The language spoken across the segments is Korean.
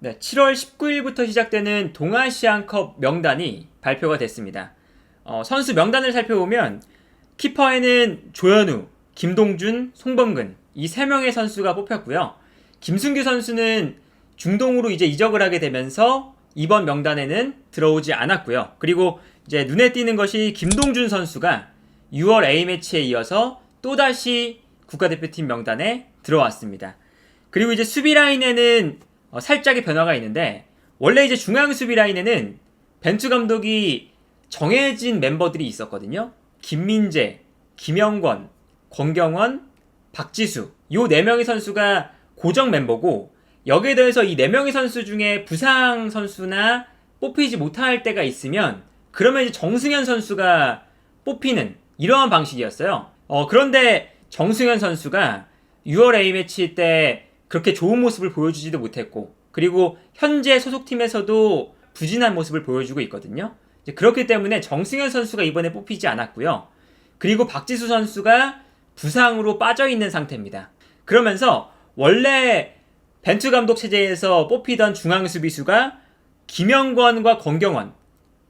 네, 7월 19일부터 시작되는 동아시안컵 명단이 발표가 됐습니다. 선수 명단을 살펴보면 키퍼에는 조현우, 김동준, 송범근 이 3명의 선수가 뽑혔고요. 김승규 선수는 중동으로 이제 이적을 하게 되면서 이번 명단에는 들어오지 않았고요. 그리고 이제 눈에 띄는 것이 김동준 선수가 6월 A매치에 이어서 또다시 국가대표팀 명단에 들어왔습니다. 그리고 이제 수비 라인에는 살짝의 변화가 있는데, 원래 이제 중앙 수비 라인에는 벤투 감독이 정해진 멤버들이 있었거든요. 김민재, 김영권, 권경원, 박지수 요 4명의 선수가 고정 멤버고, 여기에 더해서 이 4명의 선수 중에 부상 선수나 뽑히지 못할 때가 있으면 그러면 이제 정승현 선수가 뽑히는 이러한 방식이었어요. 그런데 정승현 선수가 6월 A매치 때 그렇게 좋은 모습을 보여주지도 못했고, 그리고 현재 소속팀에서도 부진한 모습을 보여주고 있거든요. 그렇기 때문에 정승현 선수가 이번에 뽑히지 않았고요. 그리고 박지수 선수가 부상으로 빠져있는 상태입니다. 그러면서 원래 벤투 감독 체제에서 뽑히던 중앙 수비수가 김영권과 권경원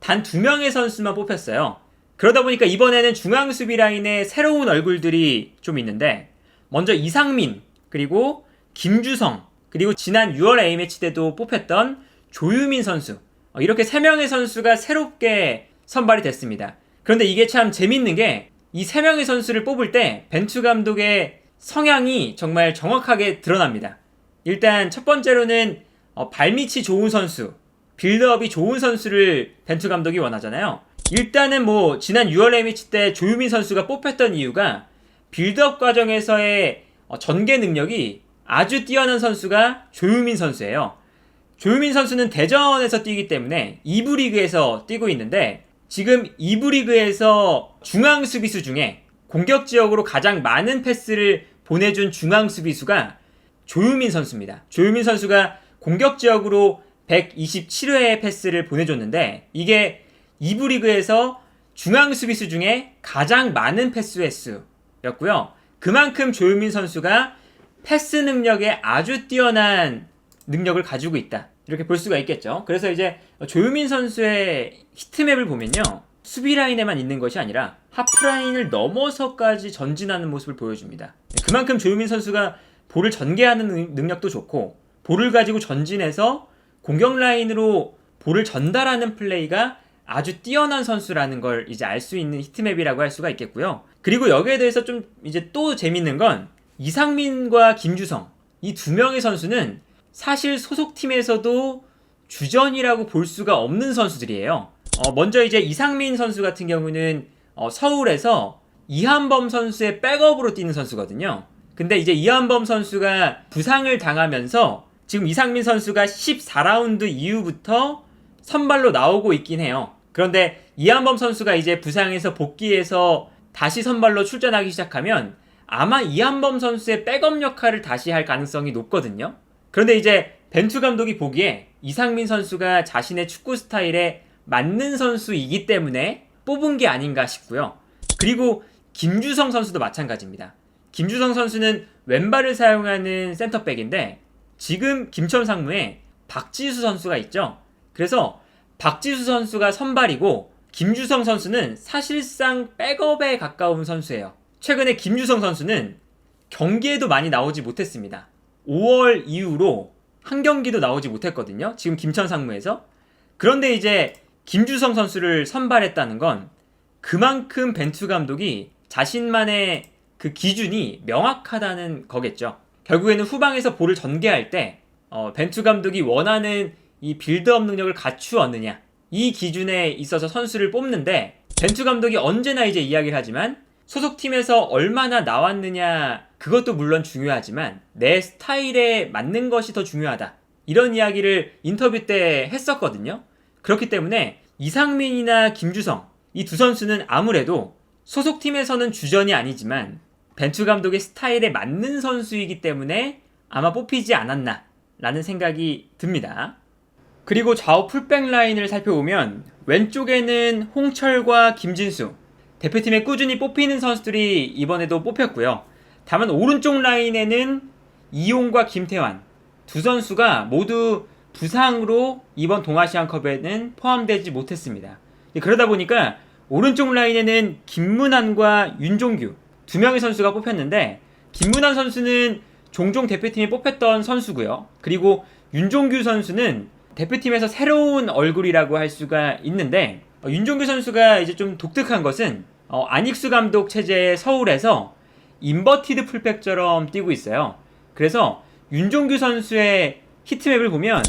단 2명의 선수만 뽑혔어요. 그러다 보니까 이번에는 중앙 수비 라인에 새로운 얼굴들이 좀 있는데, 먼저 이상민, 그리고 김주성, 그리고 지난 6월 A매치 때도 뽑혔던 조유민 선수, 이렇게 3명의 선수가 새롭게 선발이 됐습니다. 그런데 이게 참 재밌는 게, 이 3명의 선수를 뽑을 때 벤투 감독의 성향이 정말 정확하게 드러납니다. 일단 첫 번째로는 발밑이 좋은 선수, 빌드업이 좋은 선수를 벤투 감독이 원하잖아요. 일단은 지난 6월 A매치 때 조유민 선수가 뽑혔던 이유가 빌드업 과정에서의 전개 능력이 아주 뛰어난 선수가 조유민 선수예요. 조유민 선수는 대전에서 뛰기 때문에 2부 리그에서 뛰고 있는데, 지금 2부 리그에서 중앙 수비수 중에 공격 지역으로 가장 많은 패스를 보내준 중앙 수비수가 조유민 선수입니다. 조유민 선수가 공격 지역으로 127회의 패스를 보내줬는데, 이게 2부 리그에서 중앙 수비수 중에 가장 많은 패스 횟수였고요. 그만큼 조유민 선수가 패스 능력에 아주 뛰어난 능력을 가지고 있다, 이렇게 볼 수가 있겠죠. 그래서 이제 조유민 선수의 히트맵을 보면요, 수비 라인에만 있는 것이 아니라 하프라인을 넘어서까지 전진하는 모습을 보여줍니다. 그만큼 조유민 선수가 볼을 전개하는 능력도 좋고, 볼을 가지고 전진해서 공격 라인으로 볼을 전달하는 플레이가 아주 뛰어난 선수라는 걸 이제 알 수 있는 히트맵이라고 할 수가 있겠고요. 그리고 여기에 대해서 좀 이제 또 재밌는 건, 이상민과 김주성 이 2명의 선수는 사실 소속팀에서도 주전이라고 볼 수가 없는 선수들이에요. 먼저 이제 이상민 선수 같은 경우는 서울에서 이한범 선수의 백업으로 뛰는 선수거든요. 근데 이제 이한범 선수가 부상을 당하면서 지금 이상민 선수가 14라운드 이후부터 선발로 나오고 있긴 해요. 그런데 이한범 선수가 이제 부상에서 복귀해서 다시 선발로 출전하기 시작하면 아마 이한범 선수의 백업 역할을 다시 할 가능성이 높거든요. 그런데 이제 벤투 감독이 보기에 이상민 선수가 자신의 축구 스타일에 맞는 선수이기 때문에 뽑은 게 아닌가 싶고요. 그리고 김주성 선수도 마찬가지입니다. 김주성 선수는 왼발을 사용하는 센터백인데, 지금 김천 상무에 박지수 선수가 있죠. 그래서 박지수 선수가 선발이고, 김주성 선수는 사실상 백업에 가까운 선수예요. 최근에 김주성 선수는 경기에도 많이 나오지 못했습니다. 5월 이후로 한 경기도 나오지 못했거든요, 지금 김천 상무에서. 그런데 이제 김주성 선수를 선발했다는 건 그만큼 벤투 감독이 자신만의 그 기준이 명확하다는 거겠죠. 결국에는 후방에서 볼을 전개할 때 벤투 감독이 원하는 이 빌드업 능력을 갖추었느냐, 이 기준에 있어서 선수를 뽑는데, 벤투 감독이 언제나 이제 이야기를 하지만 소속팀에서 얼마나 나왔느냐, 그것도 물론 중요하지만 내 스타일에 맞는 것이 더 중요하다, 이런 이야기를 인터뷰 때 했었거든요. 그렇기 때문에 이상민이나 김주성 이 2선수는 아무래도 소속팀에서는 주전이 아니지만 벤투 감독의 스타일에 맞는 선수이기 때문에 아마 뽑히지 않았나 라는 생각이 듭니다. 그리고 좌우 풀백 라인을 살펴보면 왼쪽에는 홍철과 김진수, 대표팀에 꾸준히 뽑히는 선수들이 이번에도 뽑혔고요. 다만 오른쪽 라인에는 이용과 김태환 2선수가 모두 부상으로 이번 동아시안컵에는 포함되지 못했습니다. 그러다 보니까 오른쪽 라인에는 김문환과 윤종규 두 명의 선수가 뽑혔는데, 김문환 선수는 종종 대표팀에 뽑혔던 선수고요. 그리고 윤종규 선수는 대표팀에서 새로운 얼굴이라고 할 수가 있는데, 윤종규 선수가 이제 좀 독특한 것은 안익수 감독 체제의 서울에서 인버티드 풀백처럼 뛰고 있어요. 그래서 윤종규 선수의 히트맵을 보면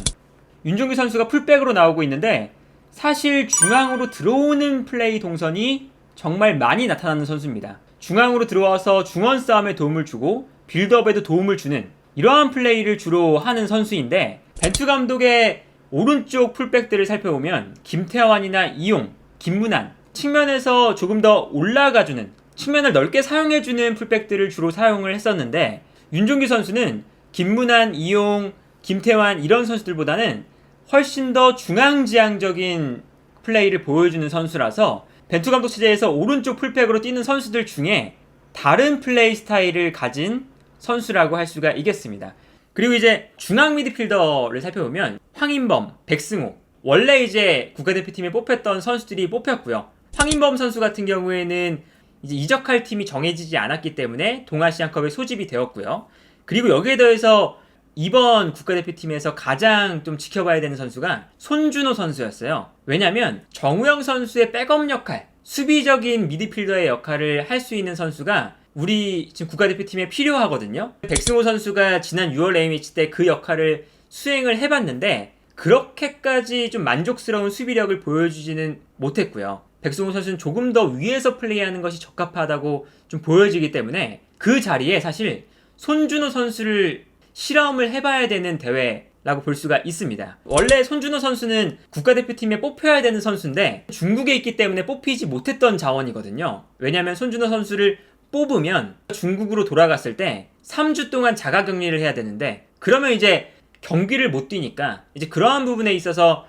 윤종규 선수가 풀백으로 나오고 있는데, 사실 중앙으로 들어오는 플레이 동선이 정말 많이 나타나는 선수입니다. 중앙으로 들어와서 중원 싸움에 도움을 주고 빌드업에도 도움을 주는 이러한 플레이를 주로 하는 선수인데, 벤투 감독의 오른쪽 풀백들을 살펴보면 김태환이나 이용, 김문환, 측면에서 조금 더 올라가주는, 측면을 넓게 사용해주는 풀백들을 주로 사용을 했었는데, 윤종규 선수는 김문환, 이용, 김태환 이런 선수들보다는 훨씬 더 중앙지향적인 플레이를 보여주는 선수라서 벤투 감독 체제에서 오른쪽 풀백으로 뛰는 선수들 중에 다른 플레이 스타일을 가진 선수라고 할 수가 있겠습니다. 그리고 이제 중앙 미드필더를 살펴보면 황인범, 백승호, 원래 이제 국가대표팀에 뽑혔던 선수들이 뽑혔고요. 황인범 선수 같은 경우에는 이제 이적할 팀이 정해지지 않았기 때문에 동아시안컵에 소집이 되었고요. 그리고 여기에 더해서 이번 국가대표팀에서 가장 좀 지켜봐야 되는 선수가 손준호 선수였어요. 왜냐면 정우영 선수의 백업 역할, 수비적인 미드필더의 역할을 할 수 있는 선수가 우리 지금 국가대표팀에 필요하거든요. 백승호 선수가 지난 6월 A매치 때 그 역할을 수행을 해봤는데 그렇게까지 좀 만족스러운 수비력을 보여주지는 못했고요. 백승호 선수는 조금 더 위에서 플레이하는 것이 적합하다고 좀 보여지기 때문에 그 자리에 사실 손준호 선수를 실험을 해봐야 되는 대회라고 볼 수가 있습니다. 원래 손준호 선수는 국가대표팀에 뽑혀야 되는 선수인데 중국에 있기 때문에 뽑히지 못했던 자원이거든요. 왜냐하면 손준호 선수를 뽑으면 중국으로 돌아갔을 때 3주 동안 자가격리를 해야 되는데, 그러면 이제 경기를 못 뛰니까 이제 그러한 부분에 있어서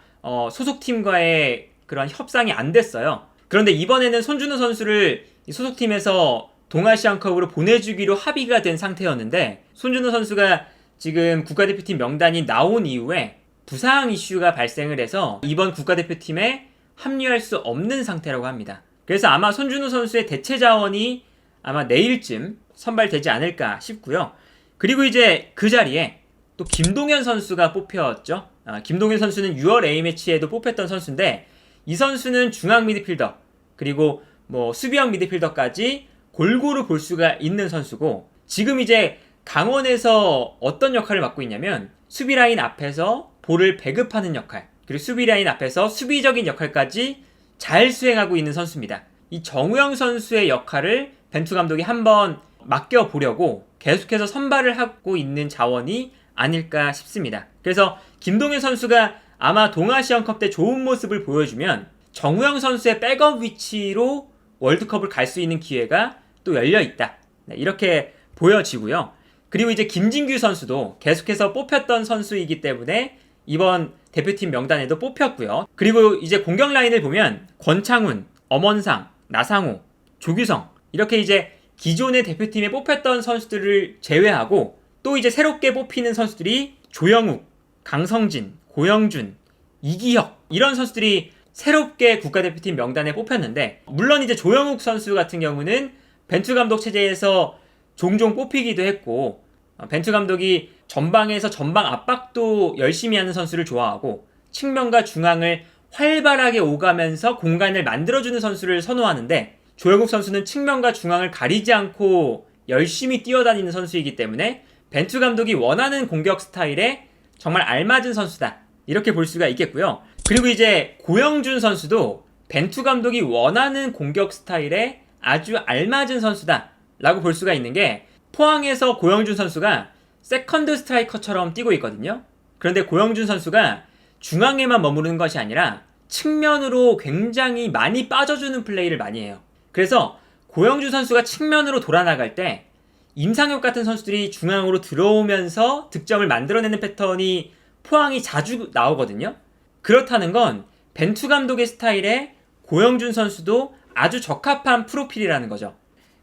소속팀과의 그런 협상이 안 됐어요. 그런데 이번에는 손준호 선수를 소속팀에서 동아시안컵으로 보내주기로 합의가 된 상태였는데, 손준호 선수가 지금 국가대표팀 명단이 나온 이후에 부상 이슈가 발생을 해서 이번 국가대표팀에 합류할 수 없는 상태라고 합니다. 그래서 아마 손준호 선수의 대체 자원이 아마 내일쯤 선발되지 않을까 싶고요. 그리고 이제 그 자리에 또 김동현 선수가 뽑혔죠. 김동현 선수는 6월 A매치에도 뽑혔던 선수인데, 이 선수는 중앙 미드필더 그리고 뭐 수비형 미드필더까지 골고루 볼 수가 있는 선수고, 지금 이제 강원에서 어떤 역할을 맡고 있냐면 수비 라인 앞에서 볼을 배급하는 역할, 그리고 수비 라인 앞에서 수비적인 역할까지 잘 수행하고 있는 선수입니다. 이 정우영 선수의 역할을 벤투 감독이 한번 맡겨보려고 계속해서 선발을 하고 있는 자원이 아닐까 싶습니다. 그래서 김동현 선수가 아마 동아시안컵 때 좋은 모습을 보여주면 정우영 선수의 백업 위치로 월드컵을 갈 수 있는 기회가 또 열려있다, 이렇게 보여지고요. 그리고 이제 김진규 선수도 계속해서 뽑혔던 선수이기 때문에 이번 대표팀 명단에도 뽑혔고요. 그리고 이제 공격 라인을 보면 권창훈, 엄원상, 나상호, 조규성, 이렇게 이제 기존의 대표팀에 뽑혔던 선수들을 제외하고 또 이제 새롭게 뽑히는 선수들이 조영욱, 강성진, 고영준, 이기혁, 이런 선수들이 새롭게 국가대표팀 명단에 뽑혔는데, 물론 이제 조영욱 선수 같은 경우는 벤투 감독 체제에서 종종 뽑히기도 했고, 벤투 감독이 전방에서 전방 압박도 열심히 하는 선수를 좋아하고 측면과 중앙을 활발하게 오가면서 공간을 만들어주는 선수를 선호하는데, 조영욱 선수는 측면과 중앙을 가리지 않고 열심히 뛰어다니는 선수이기 때문에 벤투 감독이 원하는 공격 스타일에 정말 알맞은 선수다, 이렇게 볼 수가 있겠고요. 그리고 이제 고영준 선수도 벤투 감독이 원하는 공격 스타일에 아주 알맞은 선수다 라고 볼 수가 있는 게, 포항에서 고영준 선수가 세컨드 스트라이커처럼 뛰고 있거든요. 그런데 고영준 선수가 중앙에만 머무르는 것이 아니라 측면으로 굉장히 많이 빠져주는 플레이를 많이 해요. 그래서 고영준 선수가 측면으로 돌아나갈 때 임상혁 같은 선수들이 중앙으로 들어오면서 득점을 만들어내는 패턴이 포항이 자주 나오거든요. 그렇다는 건 벤투 감독의 스타일에 고영준 선수도 아주 적합한 프로필이라는 거죠.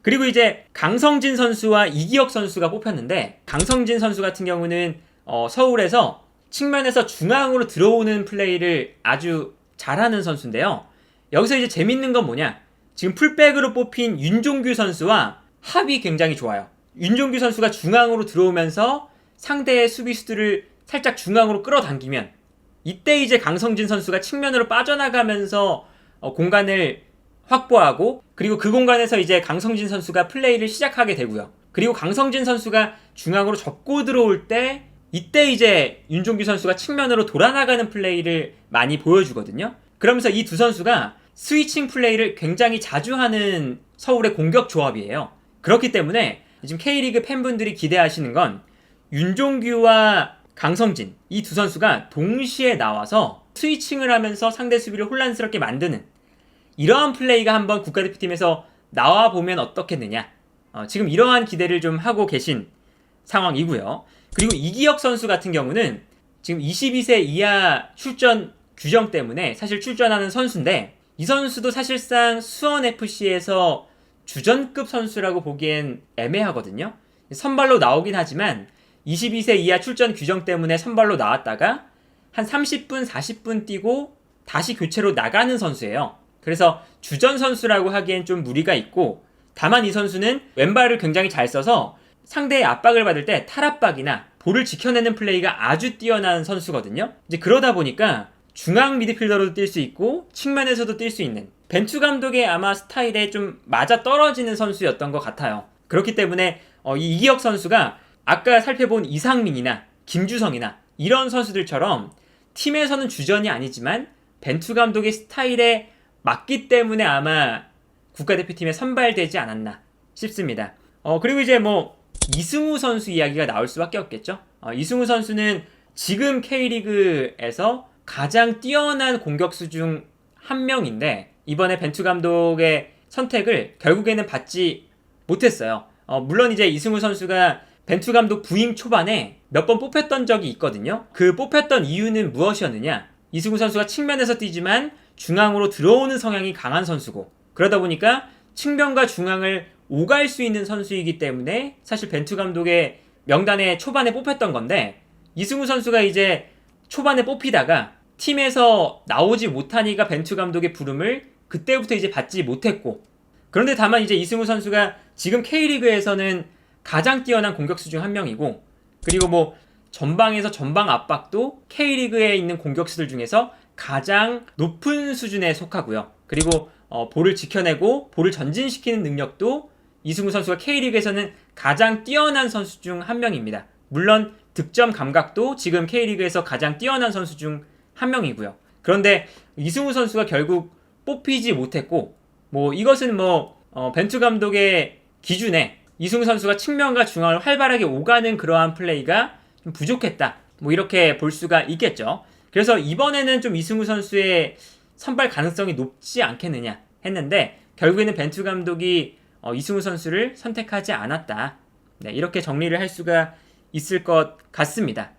그리고 이제 강성진 선수와 이기혁 선수가 뽑혔는데, 강성진 선수 같은 경우는 서울에서 측면에서 중앙으로 들어오는 플레이를 아주 잘하는 선수인데요. 여기서 이제 재밌는 건 뭐냐? 지금 풀백으로 뽑힌 윤종규 선수와 합이 굉장히 좋아요. 윤종규 선수가 중앙으로 들어오면서 상대의 수비수들을 살짝 중앙으로 끌어당기면 이때 이제 강성진 선수가 측면으로 빠져나가면서 공간을 확보하고 그리고 그 공간에서 이제 강성진 선수가 플레이를 시작하게 되고요. 그리고 강성진 선수가 중앙으로 접고 들어올 때 이때 이제 윤종규 선수가 측면으로 돌아나가는 플레이를 많이 보여주거든요. 그러면서 이 두 선수가 스위칭 플레이를 굉장히 자주 하는 서울의 공격 조합이에요. 그렇기 때문에 지금 K리그 팬분들이 기대하시는 건 윤종규와 강성진 이 두 선수가 동시에 나와서 스위칭을 하면서 상대 수비를 혼란스럽게 만드는 이러한 플레이가 한번 국가대표팀에서 나와보면 어떻겠느냐, 지금 이러한 기대를 좀 하고 계신 상황이고요. 그리고 이기혁 선수 같은 경우는 지금 22세 이하 출전 규정 때문에 사실 출전하는 선수인데 이 선수도 사실상 수원FC에서 주전급 선수라고 보기엔 애매하거든요. 선발로 나오긴 하지만 22세 이하 출전 규정 때문에 선발로 나왔다가 한 30분, 40분 뛰고 다시 교체로 나가는 선수예요. 그래서 주전 선수라고 하기엔 좀 무리가 있고, 다만 이 선수는 왼발을 굉장히 잘 써서 상대의 압박을 받을 때 탈압박이나 볼을 지켜내는 플레이가 아주 뛰어난 선수거든요. 이제 그러다 보니까 중앙 미드필더로도 뛸 수 있고 측면에서도 뛸 수 있는 벤투 감독의 아마 스타일에 좀 맞아 떨어지는 선수였던 것 같아요. 그렇기 때문에 이 이기혁 선수가 아까 살펴본 이상민이나 김주성이나 이런 선수들처럼 팀에서는 주전이 아니지만 벤투 감독의 스타일에 맞기 때문에 아마 국가대표팀에 선발되지 않았나 싶습니다. 그리고 이제 이승우 선수 이야기가 나올 수밖에 없겠죠. 이승우 선수는 지금 K리그에서 가장 뛰어난 공격수 중 한 명인데 이번에 벤투 감독의 선택을 결국에는 받지 못했어요. 물론 이제 이승우 선수가 벤투 감독 부임 초반에 몇 번 뽑혔던 적이 있거든요. 그 뽑혔던 이유는 무엇이었느냐? 이승우 선수가 측면에서 뛰지만 중앙으로 들어오는 성향이 강한 선수고, 그러다 보니까 측면과 중앙을 오갈 수 있는 선수이기 때문에 사실 벤투 감독의 명단에 초반에 뽑혔던 건데, 이승우 선수가 이제 초반에 뽑히다가 팀에서 나오지 못하니까 벤투 감독의 부름을 그때부터 이제 받지 못했고, 그런데 다만 이제 이승우 선수가 지금 K리그에서는 가장 뛰어난 공격수 중 한 명이고, 그리고 전방에서 전방 압박도 K리그에 있는 공격수들 중에서 가장 높은 수준에 속하고요. 그리고 볼을 지켜내고 볼을 전진시키는 능력도 이승우 선수가 K리그에서는 가장 뛰어난 선수 중 한 명입니다. 물론 득점 감각도 지금 K리그에서 가장 뛰어난 선수 중 한 명이고요. 그런데 이승우 선수가 결국 뽑히지 못했고, 이것은 벤투 감독의 기준에 이승우 선수가 측면과 중앙을 활발하게 오가는 그러한 플레이가 좀 부족했다, 이렇게 볼 수가 있겠죠. 그래서 이번에는 좀 이승우 선수의 선발 가능성이 높지 않겠느냐 했는데 결국에는 벤투 감독이 이승우 선수를 선택하지 않았다. 네, 이렇게 정리를 할 수가 있을 것 같습니다.